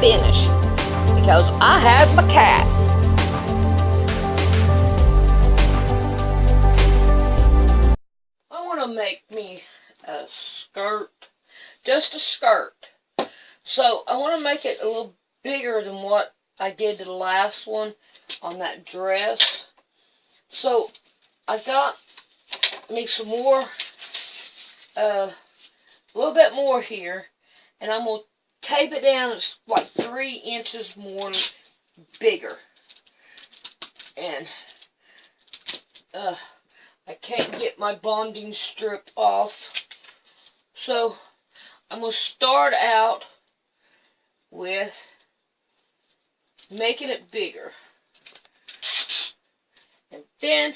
finish because I have my cat. I want to make me a skirt, just a skirt. So I want to make it a little bigger than what I did to the last one on that dress. So I got me some more, a little bit more here, and I'm going to tape it down. It's like 3 inches more bigger. And I can't get my bonding strip off. So I'm going to start out with making it bigger. And then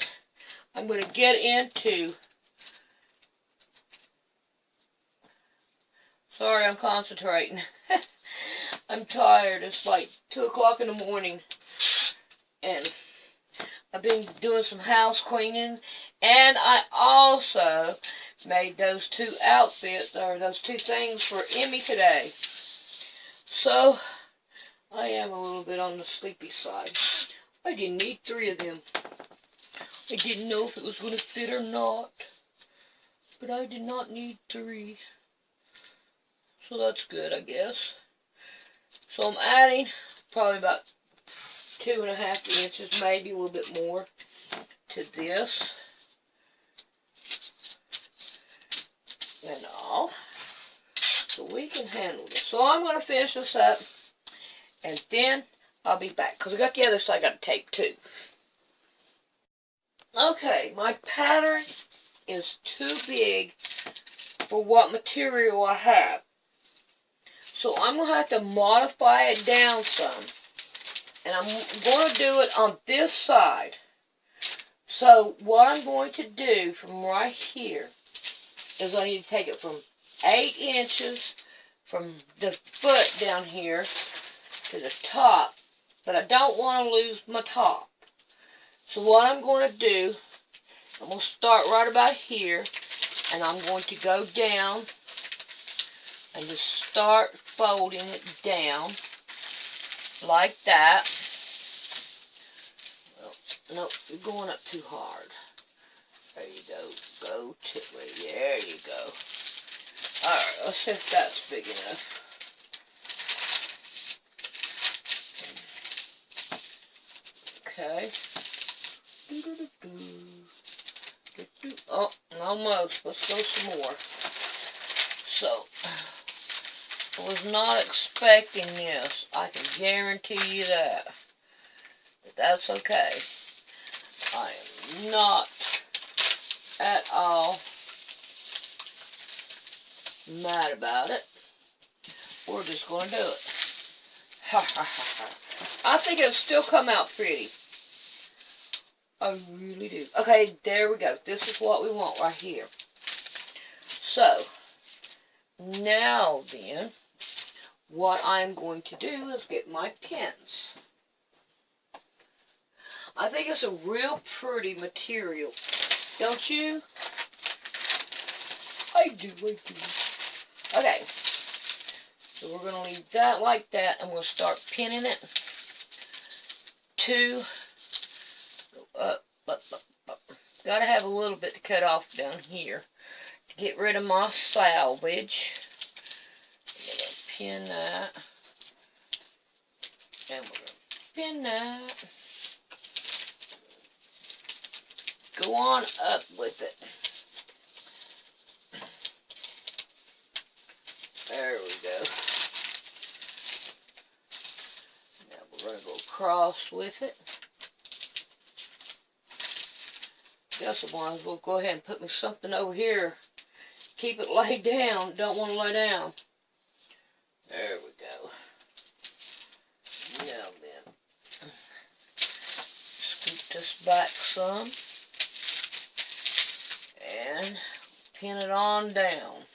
I'm going to get into, sorry, I'm concentrating. I'm tired. It's like 2 o'clock in the morning. And I've been doing some house cleaning. And I also made those 2 outfits, or those 2 things for Emmy today. So, I am a little bit on the sleepy side. I didn't need 3 of them. I didn't know if it was going to fit or not. But I did not need 3. So that's good, I guess. So I'm adding probably about 2.5 inches, maybe a little bit more, to this. And all. So we can handle this. So I'm going to finish this up. And then I'll be back. Because I got the other side I got to tape too. Okay, my pattern is too big for what material I have. So I'm going to have to modify it down some. And I'm going to do it on this side. So what I'm going to do from right here is I need to take it from 8 inches from the foot down here to the top. But I don't want to lose my top. So what I'm going to do, I'm going to start right about here. And I'm going to go down and just start folding it down like that. Nope, you're going up too hard. There you go. Go to it. There you go. Alright, let's see if that's big enough. Okay. Oh, almost. Let's go some more. So, I was not expecting this. I can guarantee you that. But that's okay. I am not at all mad about it. We're just going to do it. Ha ha ha ha. I think it'll still come out pretty. I really do. Okay, there we go. This is what we want right here. So, now then, what I'm going to do is get my pins. I think it's a real pretty material. Don't you? I do. Okay. So we're going to leave that like that, and we'll start pinning it. 2. Go up. Got to have a little bit to cut off down here to get rid of my salvage. I'm going to pin that. And we're going to pin that. Go on up with it. There we go. Now we're going to go across with it. Guess I might as well go ahead and put me something over here. Keep it laid down. Don't want to lay down. There we go. Now then. Scoot this back some. And pin it on down.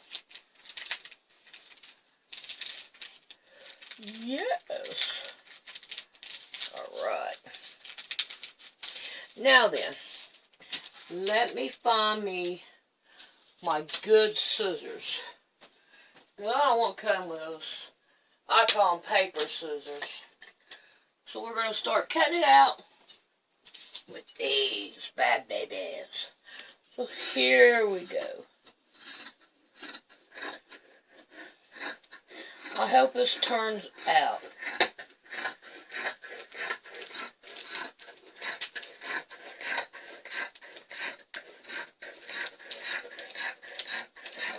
Yes. Alright. Now then, let me find me my good scissors. I don't want to cut them with those. I call them paper scissors. So we're going to start cutting it out with these bad babies. So here we go. I hope this turns out.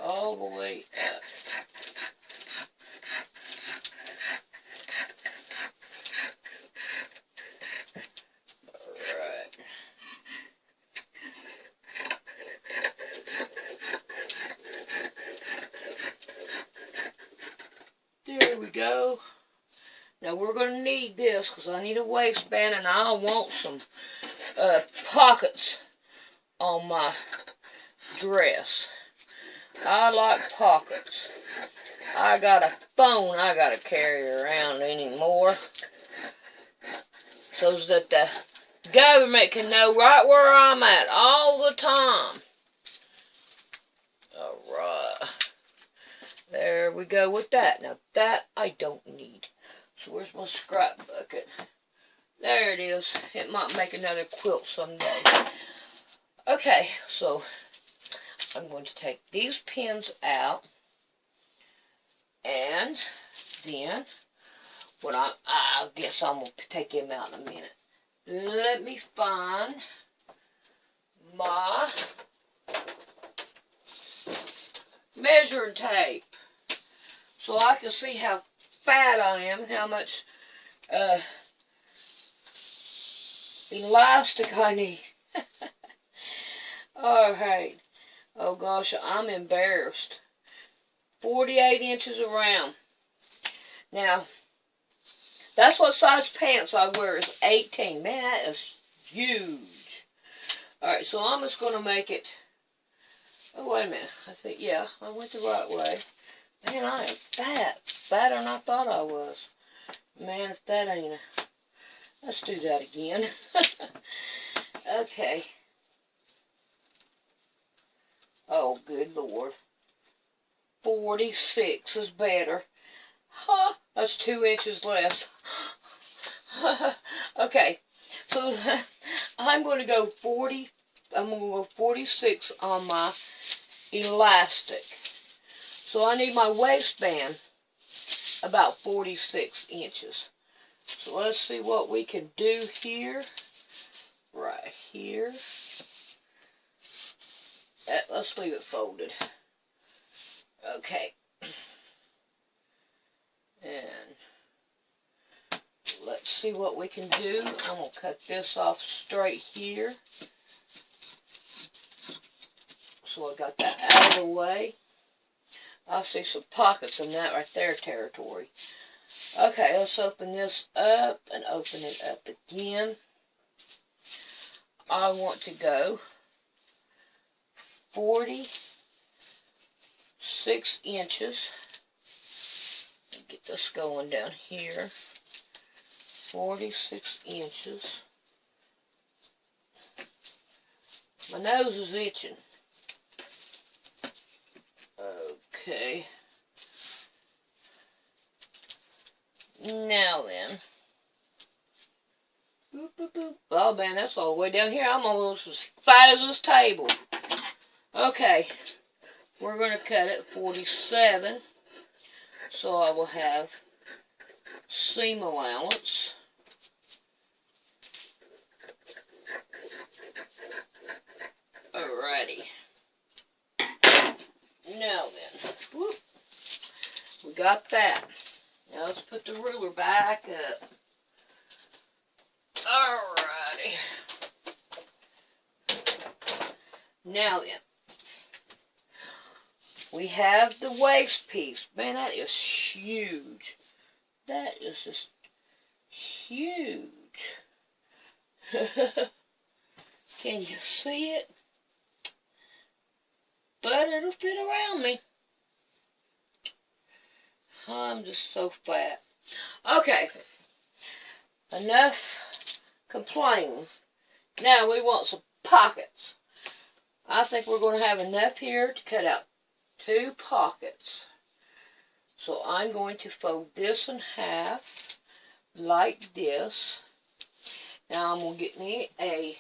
All the way up. Alright. There we go. Now we're going to need this because I need a waistband and I want some pockets on my dress. I like pockets. I got a phone I got to carry around anymore so that the government can know right where I'm at all the time. Alright. There we go with that. Now that I don't need. So where's my scrap bucket? There it is. It might make another quilt someday. Okay, so I'm going to take these pins out. And then, when I guess I'm going to take them out in a minute. Let me find my measuring tape. So I can see how fat I am and how much elastic I need. Alright. Oh gosh, I'm embarrassed. 48 inches around. Now, that's what size pants I wear is 18. Man, that is huge. Alright, so I'm just going to make it. Oh, wait a minute. I think, yeah, I went the right way. Man, I am fat. Fatter than I thought I was. Man, if that ain't a... Let's do that again. Okay. Oh, good Lord. 46 is better. Huh, that's 2 inches less. Okay, so I'm going to go 46 on my elastic. So I need my waistband about 46 inches. So let's see what we can do here. Right here. Let's leave it folded. Okay. And let's see what we can do. I'm going to cut this off straight here. So I got that out of the way. I see some pockets in that right there territory. Okay, let's open this up and open it up again. I want to go 46 inches. Get this going down here. 46 inches. My nose is itching. Okay. Now then. Boop, boop, boop. Oh man, that's all the way down here. I'm almost as fat as this table. Okay. We're going to cut it 47. So I will have seam allowance. Alrighty. Now then. Whoop. We got that. Now let's put the ruler back up. Alrighty. Now then. We have the waist piece. Man, that is huge. That is just huge. Can you see it? But it'll fit around me. I'm just so fat. Okay. Enough complaining. Now we want some pockets. I think we're going to have enough here to cut out 2 pockets. So I'm going to fold this in half like this. Now I'm going to get me a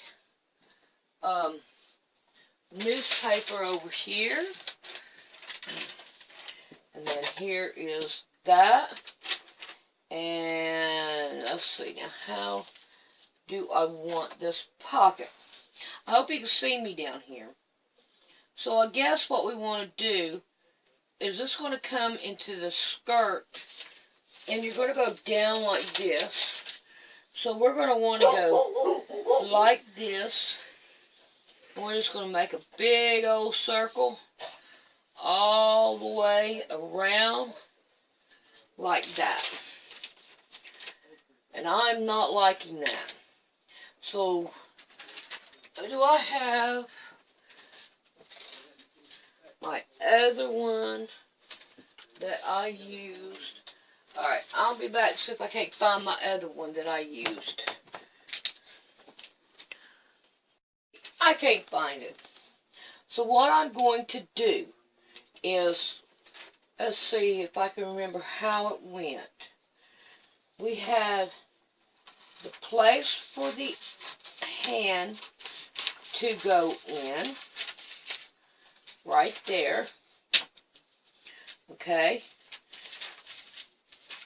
newspaper over here. And then here is that. And let's see, now how do I want this pocket? I hope you can see me down here. So I guess what we want to do is this going to come into the skirt, and you're going to go down like this. So we're going to want to go like this, and we're just going to make a big old circle all the way around like that. And I'm not liking that. So do I have my other one that I used? Alright, I'll be back to see if I can't find my other one that I used. I can't find it. So what I'm going to do is, let's see if I can remember how it went. We had the place for the hand to go in, right there, okay,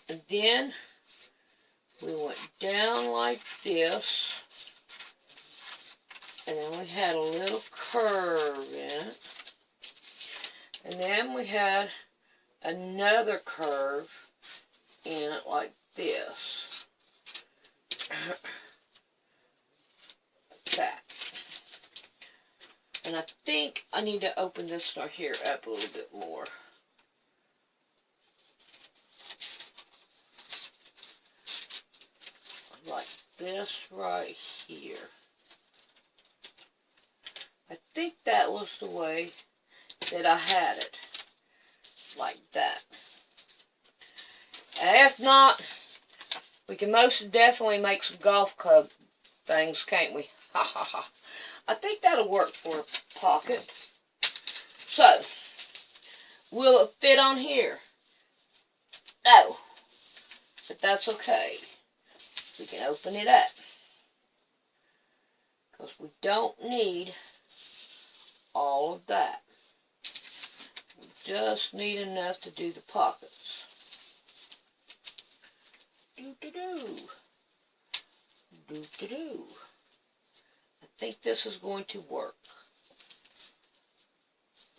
and then we went down like this, and then we had a little curve in it, and then we had another curve in it like this. That. And I think I need to open this right here up a little bit more. Like this right here. I think that was the way that I had it. Like that. And if not, we can most definitely make some golf club things, can't we? Ha ha ha. I think that'll work for a pocket. So, will it fit on here? No. But that's okay. We can open it up. Because we don't need all of that. We just need enough to do the pockets. Do-do-do. Do-do-do. I think this is going to work.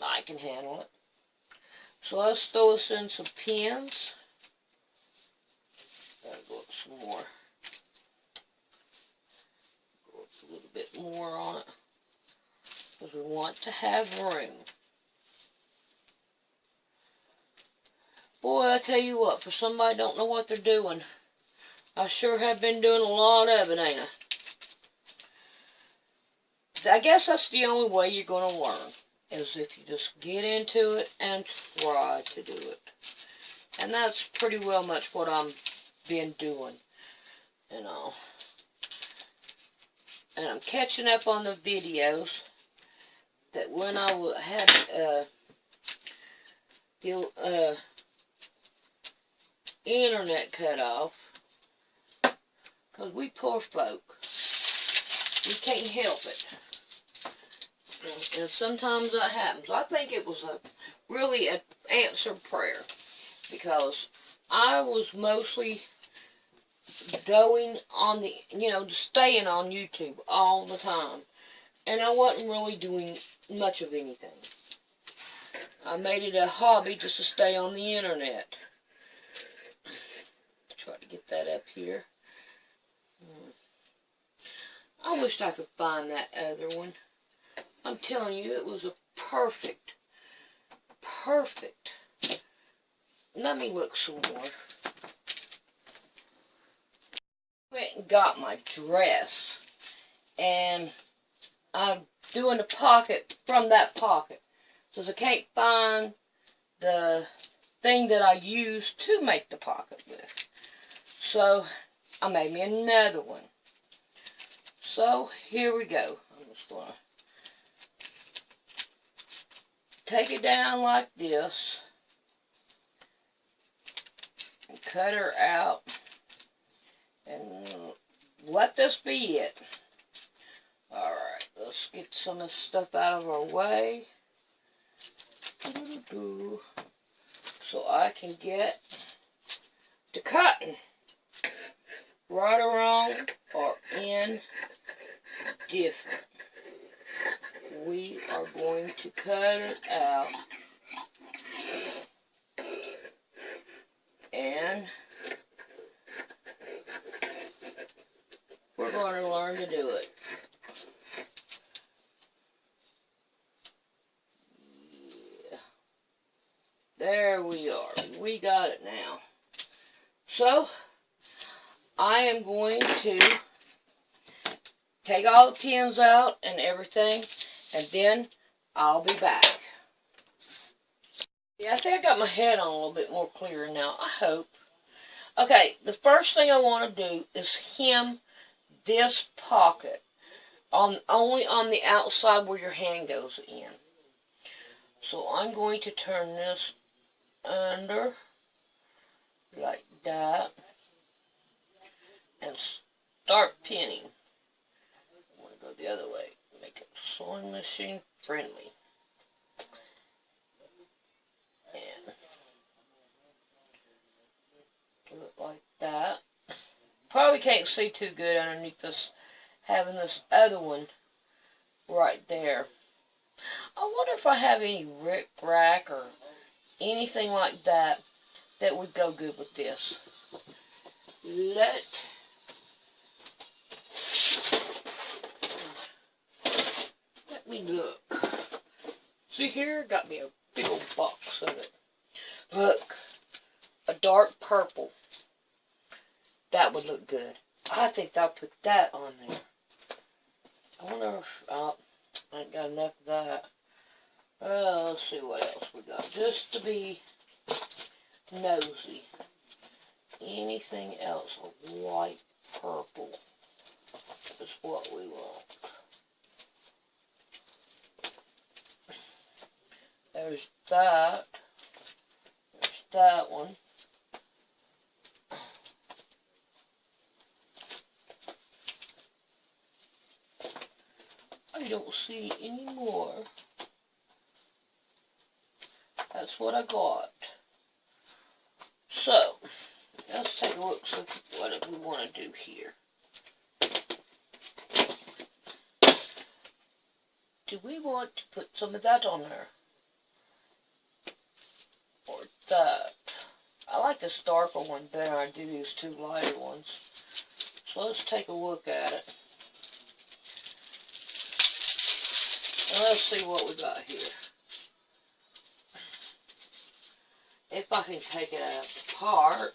I can handle it. So let's throw us in some pins. Gotta go up some more. Go up a little bit more on it. Because we want to have room. Boy, I tell you what, for somebody that don't know what they're doing, I sure have been doing a lot of it, ain't I? I guess that's the only way you're going to learn, is if you just get into it and try to do it. And that's pretty well much what I'm been doing, you know. And I'm catching up on the videos that when I had the internet cut off, because we poor folk, we can't help it. And sometimes that happens. I think it was really an answered prayer, because I was mostly going on the, just staying on YouTube all the time. And I wasn't really doing much of anything. I made it a hobby just to stay on the internet. Try to get that up here. I wished I could find that other one. I'm telling you, it was a perfect. Let me look some more. Went and got my dress, and I'm doing the pocket from that pocket. So I can't find the thing that I used to make the pocket with. So I made me another one. So here we go. I'm just going to take it down like this. cut her out and let this be it. Alright, let's get some of this stuff out of our way. So I can get to cutting. Right or wrong or indifferent. We are going to cut it out. And we're going to learn to do it. Yeah. There we are. We got it now. So, I am going to take all the pins out and everything, and then I'll be back. Yeah, I think I got my head on a little bit more clear now, I hope. Okay, the first thing I want to do is hem this pocket, only on the outside where your hand goes in. So I'm going to turn this under, like that, and start pinning. I'm going to go the other way, make it sewing machine friendly. And do it like that. Probably can't see too good underneath this, having this other one right there. I wonder if I have any rick-rack or anything like that that would go good with this. Let me look. See here, got me a big old box of it. Look, a dark purple. That would look good. I think I'll put that on there. I wonder if I ain't got enough of that. Let's see what else we got. Just to be nosy. Anything else of light purple is what we want. There's that. There's that one. I don't see any more. That's what I got. So, let's take a look at what we want to do here. Do we want to put some of that on there? Or that? I like this darker one better. I do these two lighter ones. So let's take a look at it. And let's see what we got here. If I can take it apart.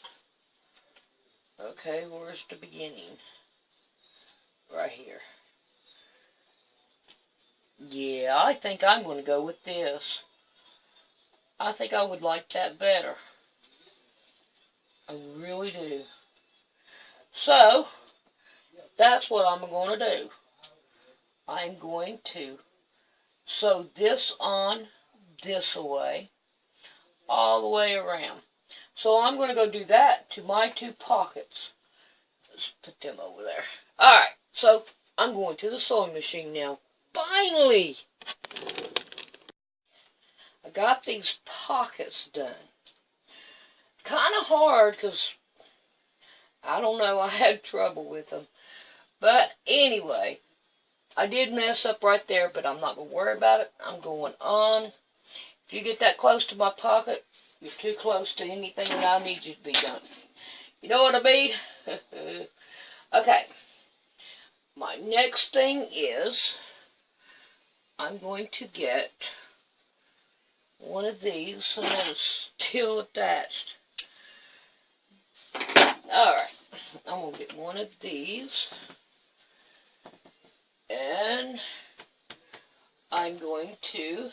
Okay, where's the beginning? Right here. Yeah, I think I'm going to go with this. I think I would like that better. I really do. So, that's what I'm going to do. I'm going to sew this on this way, all the way around. So I'm going to go do that to my two pockets. Let's put them over there. Alright, so I'm going to the sewing machine now. Finally! I got these pockets done. Kind of hard because, I don't know, I had trouble with them. But anyway, I did mess up right there, but I'm not going to worry about it. I'm going on. If you get that close to my pocket, you're too close to anything that I need you to be done. You know what I mean? Okay. My next thing is, I'm going to get one of these, and that is still attached. Alright, I'm going to get one of these, and I'm going to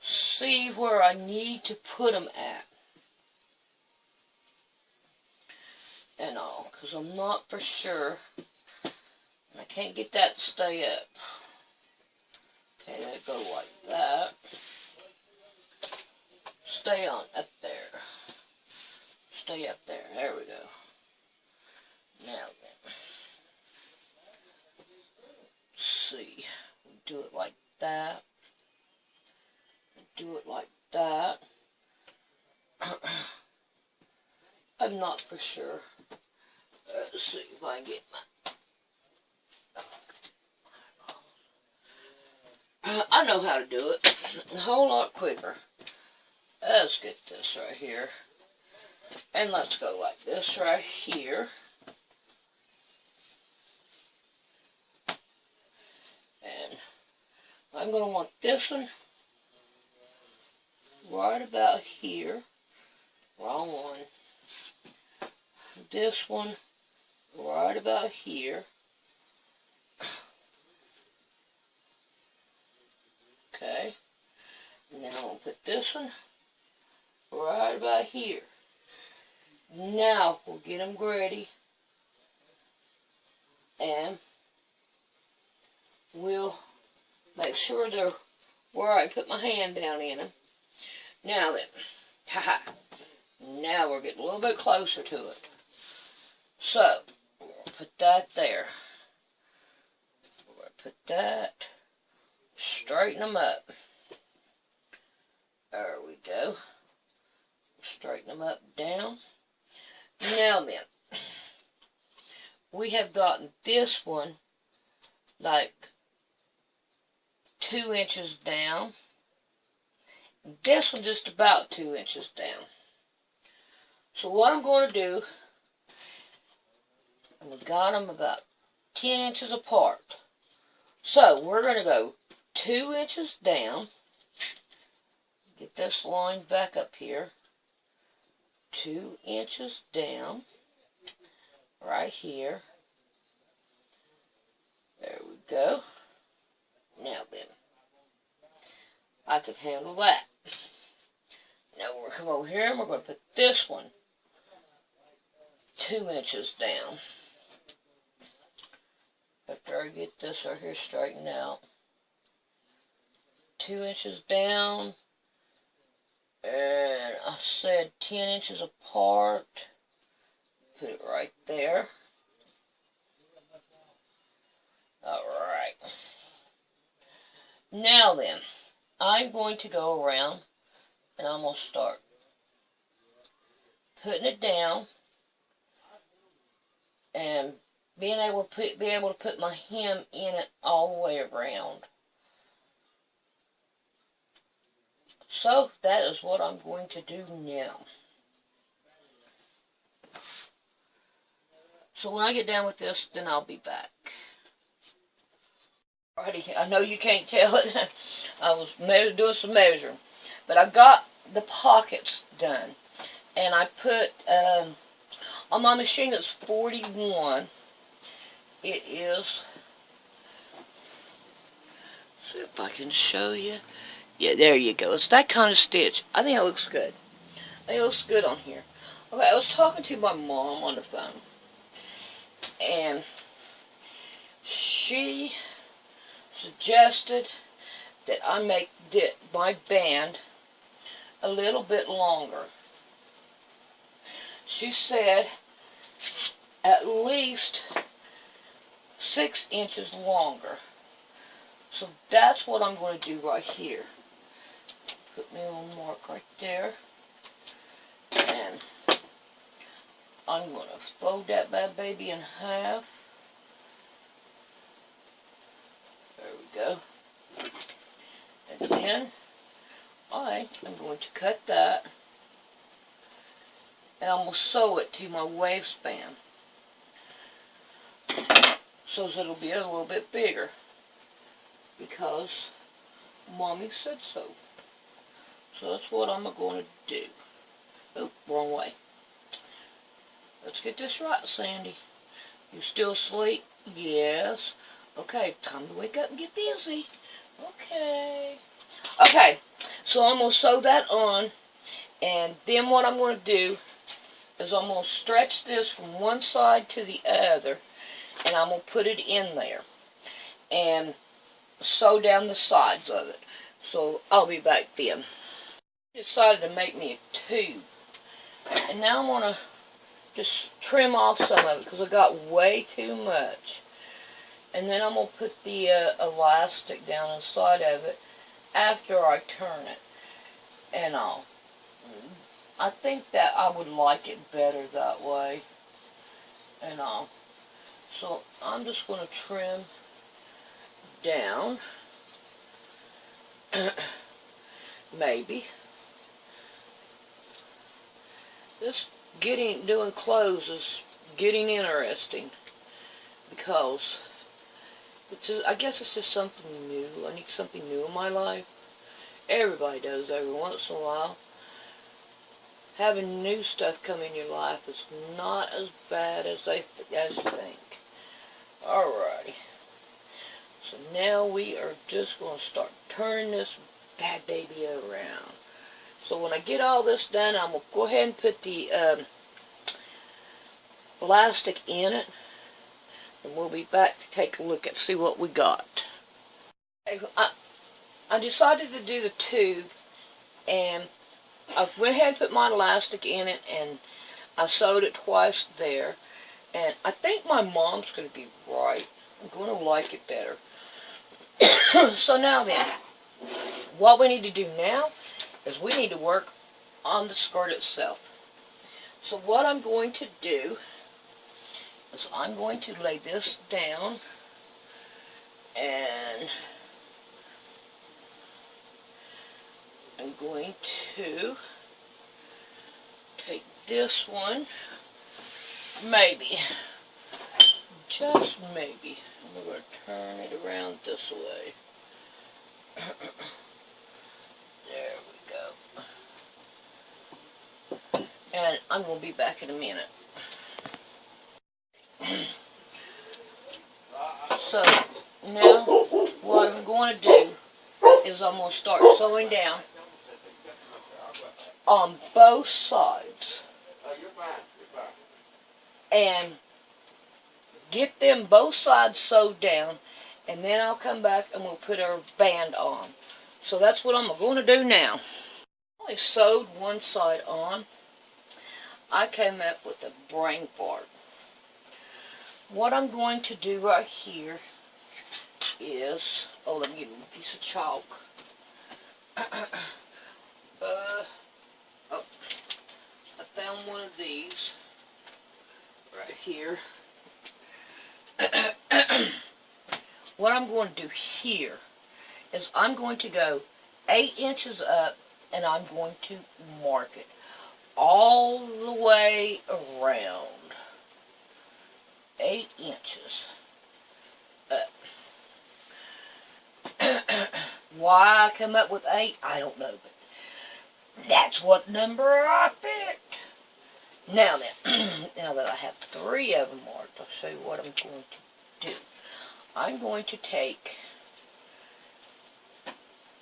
see where I need to put them at. And all, because I'm not for sure. I can't get that to stay up. Okay, that go like that. stay on up there. Stay up there. There we go. Now then. Let's see. Do it like that. Do it like that. I'm not for sure. Let's see if I can get my... I know how to do it a whole lot quicker. Let's get this right here. And let's go like this right here. And I'm going to want this one right about here. Wrong one. This one right about here. Okay. Now I'll put this one right about here. Now we'll get them ready. And we'll make sure they're where I put my hand down in them. Now then, haha. Now we're getting a little bit closer to it. So, we'll put that there. We're going to put that, straighten them up. There we go. Straighten them up, down. Now then, we have gotten this one like 2 inches down. This one just about 2 inches down. So what I'm going to do, we got them about 10 inches apart. So we're going to go 2 inches down. Get this line back up here. 2 inches down. Right here. There we go. Now then, I can handle that. Now we're going to come over here and we're going to put this one 2 inches down. After I get this right here straightened out. 2 inches down. And I said 10 inches apart. Put it right there. Alright. Now then, I'm going to go around and I'm going to start putting it down and being able to put my hem in it all the way around. So that is what I'm going to do now. So when I get done with this, then I'll be back. Alrighty, I know you can't tell it. I was doing some measuring. But I got the pockets done. And I put, on my machine it's 41. It is, see if I can show you. Yeah, there you go. It's that kind of stitch. I think it looks good. I think it looks good on here. Okay, I was talking to my mom on the phone. And she suggested that I make my band a little bit longer. She said at least 6 inches longer. So that's what I'm going to do right here. Put me a little mark right there. And I'm going to fold that bad baby in half. There we go. And then I am going to cut that. And I'm going to sew it to my waistband. So that it'll be a little bit bigger. Because Mommy said so. So that's what I'm going to do. Oh, wrong way. Let's get this right, Sandy. You still asleep? Yes. Okay, time to wake up and get busy. Okay. Okay, so I'm going to sew that on. And then what I'm going to do is I'm going to stretch this from one side to the other. And I'm going to put it in there. And sew down the sides of it. So I'll be back then. Decided to make me a tube. And now I'm going to just trim off some of it because I got way too much. And then I'm going to put the elastic down inside of it after I turn it and all. I think that I would like it better that way and all. So I'm just going to trim down. Maybe. This doing clothes is getting interesting because I guess it's just something new. I need something new in my life. Everybody does every once in a while. Having new stuff come in your life is not as bad as you think. Alrighty. So now we are just going to start turning this bad baby around. So when I get all this done, I'm going to go ahead and put the elastic in it. And we'll be back to take a look and see what we got. I decided to do the tube, and I went ahead and put my elastic in it, and I sewed it twice there. And I think my mom's going to be right. I'm going to like it better. So now then, what we need to do now is we need to work on the skirt itself. So what I'm going to do is I'm going to lay this down, and I'm going to take this one, maybe, just maybe, I'm going to turn it around this way. There we go. And I'm going to be back in a minute. So now what I'm going to do is I'm going to start sewing down on both sides and get them both sides sewed down, and then I'll come back and we'll put our band on. So that's what I'm going to do now. I only sewed one side on. I came up with a brain fart. What I'm going to do right here is, let me get a piece of chalk. I found one of these right here. What I'm going to do here is I'm going to go 8 inches up, and I'm going to mark it all the way around. 8 inches up. Why I come up with 8, I don't know, but that's what number I picked. Now then, now that I have 3 of them marked, I'll show you what I'm going to do. I'm going to take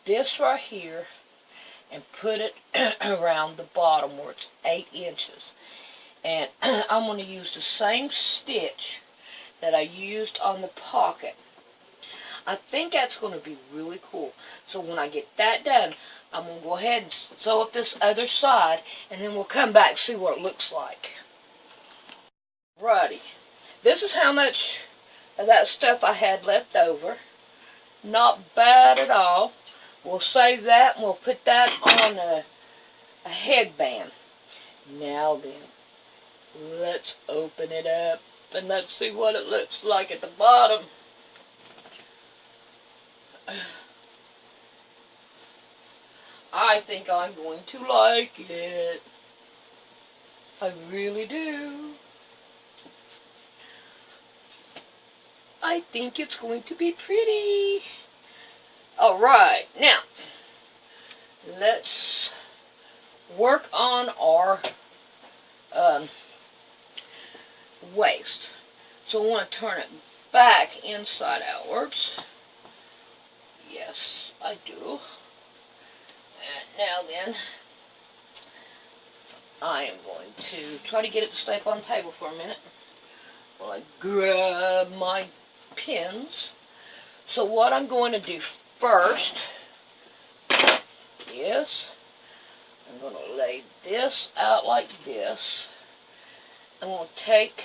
this right here and put it around the bottom where it's 8 inches. And I'm going to use the same stitch that I used on the pocket. I think that's going to be really cool. So when I get that done, I'm going to go ahead and sew up this other side, and then we'll come back and see what it looks like. Righty. This is how much of that stuff I had left over. Not bad at all. We'll save that, and we'll put that on a headband. Now then, let's open it up, and let's see what it looks like at the bottom. I think I'm going to like it. I really do. I think it's going to be pretty. Alright, now, let's work on our waist. So I want to turn it back inside outwards. Yes, I do. And now then, I am going to try to get it to stay up on the table for a minute while I grab my pins. So what I'm going to do first is I'm going to lay this out like this. I'm going to take,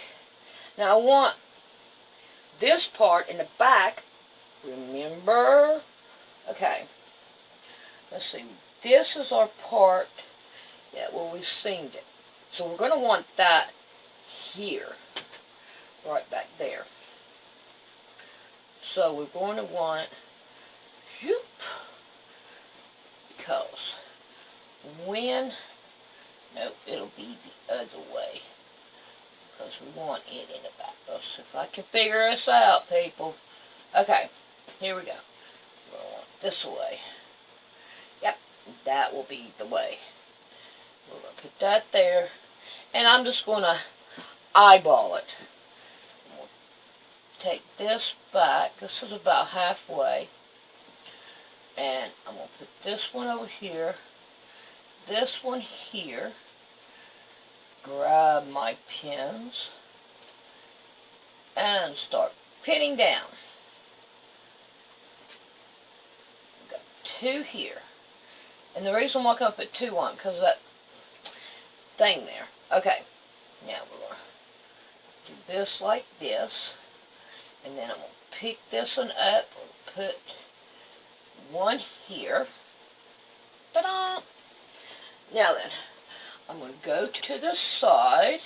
now I want this part in the back, remember, okay, let's see, this is our part, yeah, where we seamed it. So we're going to want that here, right back there. So we're going to want, whoop, because when, nope, it'll be the other way, because we want it in the back. Let's see if I can figure this out, people. Okay, here we go. We're going to want this way. Yep, that will be the way. We're going to put that there, and I'm just going to eyeball it. I'm going to take this back. This is about halfway. And I'm going to put this one over here, this one here, grab my pins, and start pinning down. I've got 2 here. And the reason why I can put 2 on, because of that thing there. Okay, now we're going to do this like this, and then I'm going to pick this one up and put 1 here. Ta-da! Now then, I'm going to go to the side.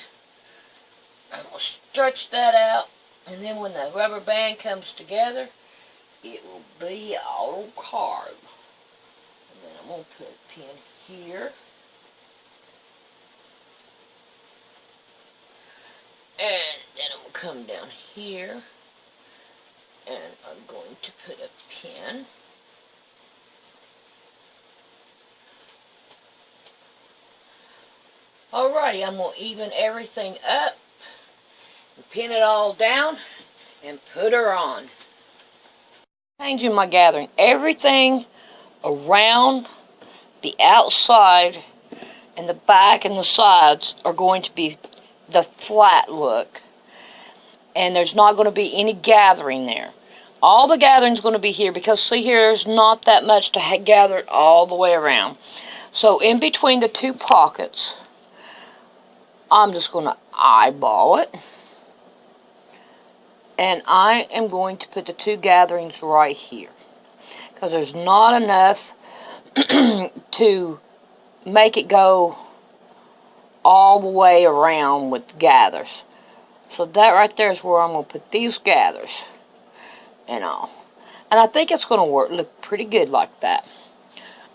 I'm going to stretch that out, and then when the rubber band comes together, it will be all carved. And then I'm going to put a pin here. And then I'm going to come down here, and I'm going to put a pin. Alrighty, I'm going to even everything up, and pin it all down, and put her on. Changing my gathering. Everything around the outside and the back and the sides are going to be the flat look. And there's not going to be any gathering there. All the gathering is going to be here because, see here, there's not that much to gather it all the way around. So in between the 2 pockets, I'm just going to eyeball it. And I am going to put the 2 gatherings right here. Because there's not enough to make it go all the way around with gathers. So that right there is where I'm going to put these gathers. And all. And I think it's going to look pretty good like that.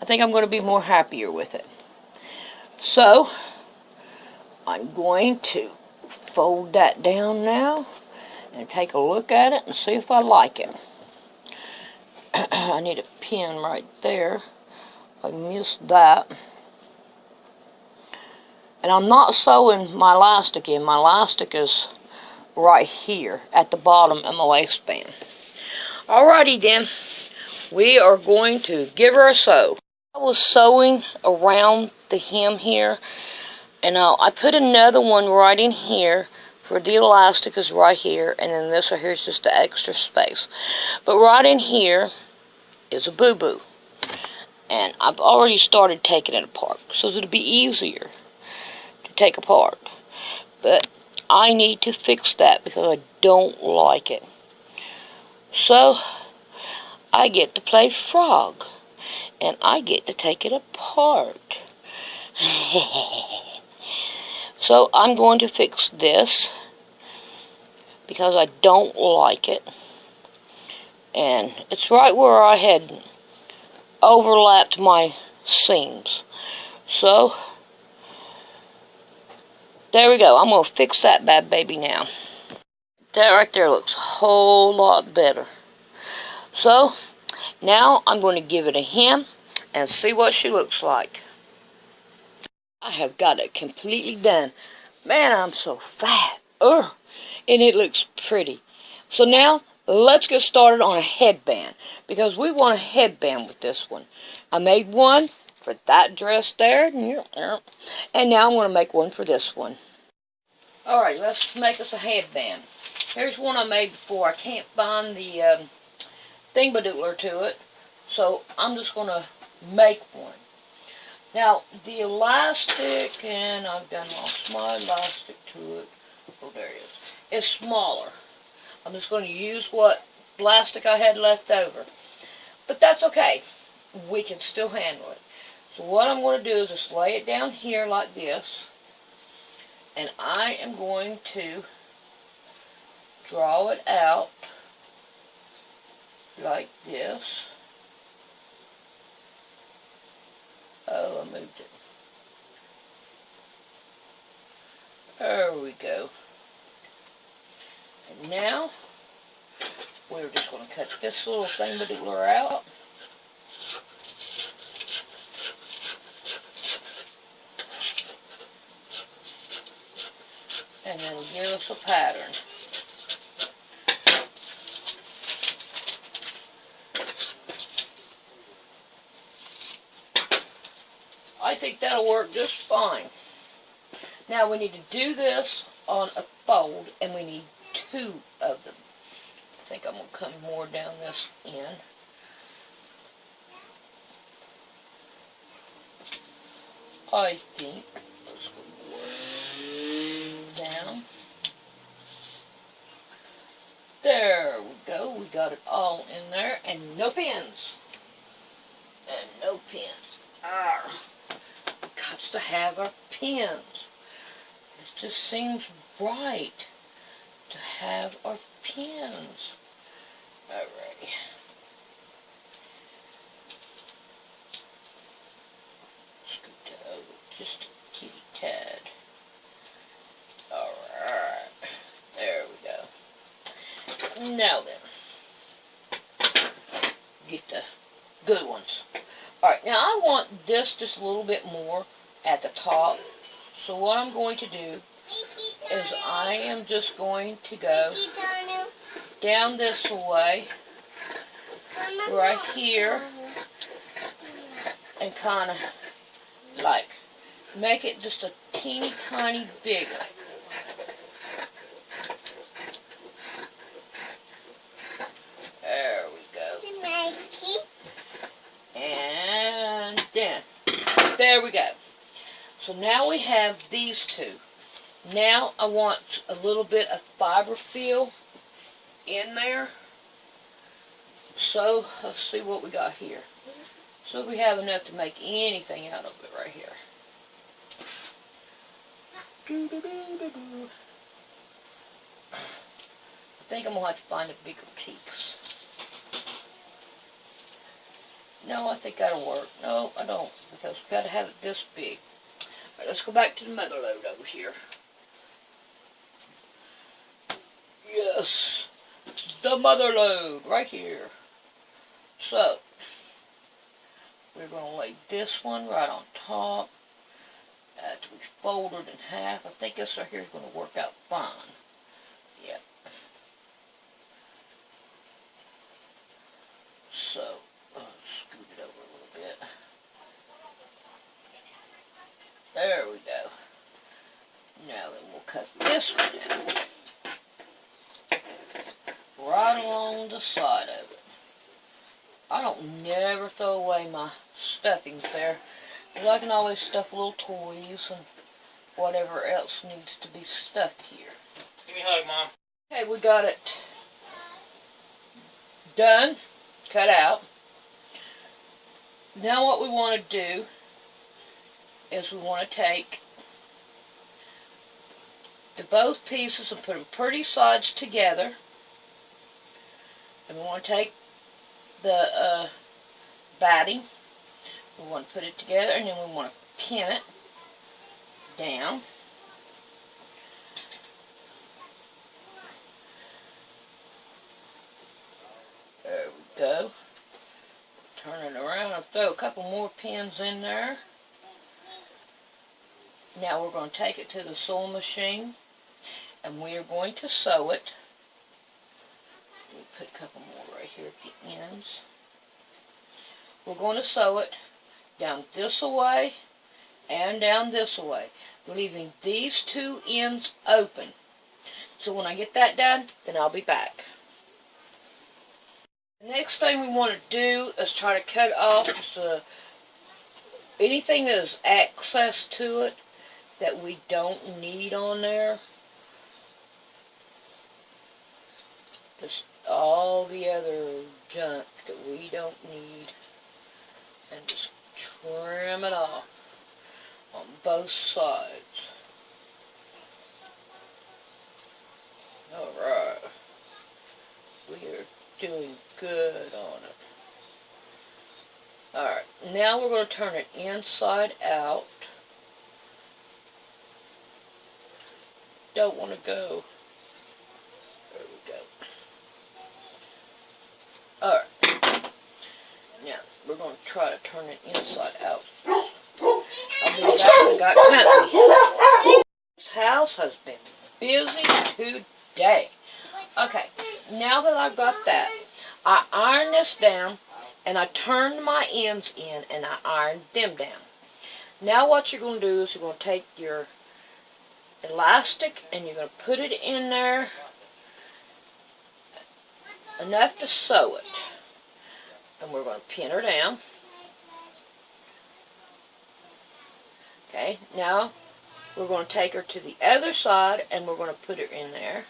I think I'm going to be more happier with it. So I'm going to fold that down now and take a look at it and see if I like it. I need a pin right there. I missed that. And I'm not sewing my elastic in. My elastic is right here at the bottom of my waistband. Alrighty then, we are going to give her a sew. I was sewing around the hem here, and I put another one right in here for the elastic is right here, and then this right here is just the extra space. But right in here is a boo-boo. And I've already started taking it apart, so it'll be easier to take apart. But I need to fix that because I don't like it. So I get to play frog, and I get to take it apart. So I'm going to fix this because I don't like it. And it's right where I had overlapped my seams. So there we go. I'm going to fix that bad baby now. That right there looks a whole lot better. So now I'm going to give it a hem and see what she looks like. I have got it completely done. Man, I'm so fat. And it looks pretty. So now, let's get started on a headband. Because we want a headband with this one. I made one for that dress there. And now I'm going to make one for this one. Alright, let's make us a headband. Here's one I made before. I can't find the thingamadooler to it. So I'm just going to make one. Now, the elastic, and I've done lost my elastic to it. Oh, there it is. It's smaller. I'm just going to use what elastic I had left over. But that's okay. We can still handle it. So what I'm going to do is just lay it down here like this. And I am going to draw it out like this. Oh, I moved it. There we go. And now, we're just going to cut this little thing-a-doodler out. And then give us a pattern. I think that'll work just fine. Now we need to do this on a fold, and we need 2 of them. I think I'm going to come more down this end. I think, let's go more down. There we go. We got it all in there, and no pins. And no pins. Arrgh. Got to have our pins. It just seems right to have our pins. Alrighty. Scoot that over just a kitty tad. Alright. There we go. Now then. Get the good ones. Alright, now I want this just a little bit more at the top. So what I'm going to do is I am just going to go down this way, right here, and kind of like make it just a teeny tiny bigger. There we go. And then, there we go. So now we have these 2. Now I want a little bit of fiber feel in there. So let's see what we got here. So we have enough to make anything out of it right here. I think I'm going to have to find a bigger piece. No, I think that'll work. No, I don't, because we've got to have it this big. Alright, let's go back to the mother load over here. Yes, the mother load right here. So, we're going to lay this one right on top. After we fold it in half, I think this right here is going to work out fine. Yep. So, scoot it over a little bit. There we go. Now then we'll cut this one down. Right along the side of it. I don't never throw away my stuffings there. Because I can always stuff little toys and whatever else needs to be stuffed here. Give me a hug, Mom. Okay, we got it done, cut out. Now what we want to do is we want to take the both pieces and put them pretty sides together. And we want to take the batting. We want to put it together, and then we want to pin it down. There we go. Turn it around and throw a couple more pins in there. Now we're going to take it to the sewing machine, and we are going to sew it. We'll put a couple more right here at the ends. We're going to sew it down this way and down this way, leaving these 2 ends open. So when I get that done, then I'll be back. The next thing we want to do is try to cut off the anything that is access to it that we don't need on there. Just all the other junk that we don't need. And just trim it off on both sides. Alright. We are doing good on it. Alright, now we're going to turn it inside out. Don't want to go. There we go. Alright. Now, we're going to try to turn it inside out. I'll be back. I got company. This house has been busy today. Okay, now that I've got that, I ironed this down, and I turned my ends in, and I ironed them down. Now what you're going to do is you're going to take your elastic, and you're going to put it in there enough to sew it. And we're going to pin her down. Okay, now we're going to take her to the other side, and we're going to put her in there.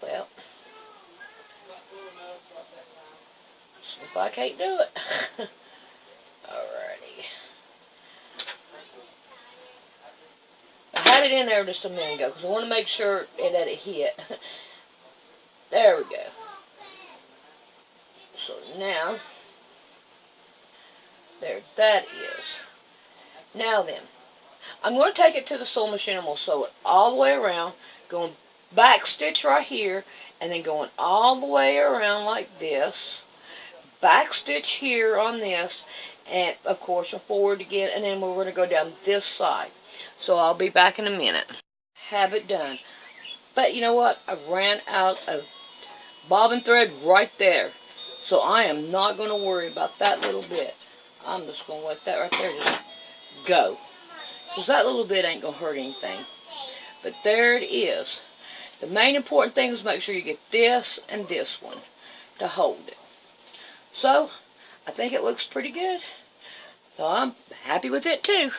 Well, see if I can't do it. Alrighty. I had it in there just a minute ago because I want to make sure that it hit. There we go. So now, there that is. Now then, I'm going to take it to the sewing machine and we'll sew it all the way around, going back stitch right here, and then going all the way around like this, back stitch here on this, and of course forward again, and then we're going to go down this side. So I'll be back in a minute. Have it done. But you know what? I ran out of bobbin thread right there. So I am not going to worry about that little bit. I'm just going to let that right there just go. Because that little bit ain't going to hurt anything. But there it is. The main important thing is make sure you get this and this one to hold it. So, I think it looks pretty good. So I'm happy with it too.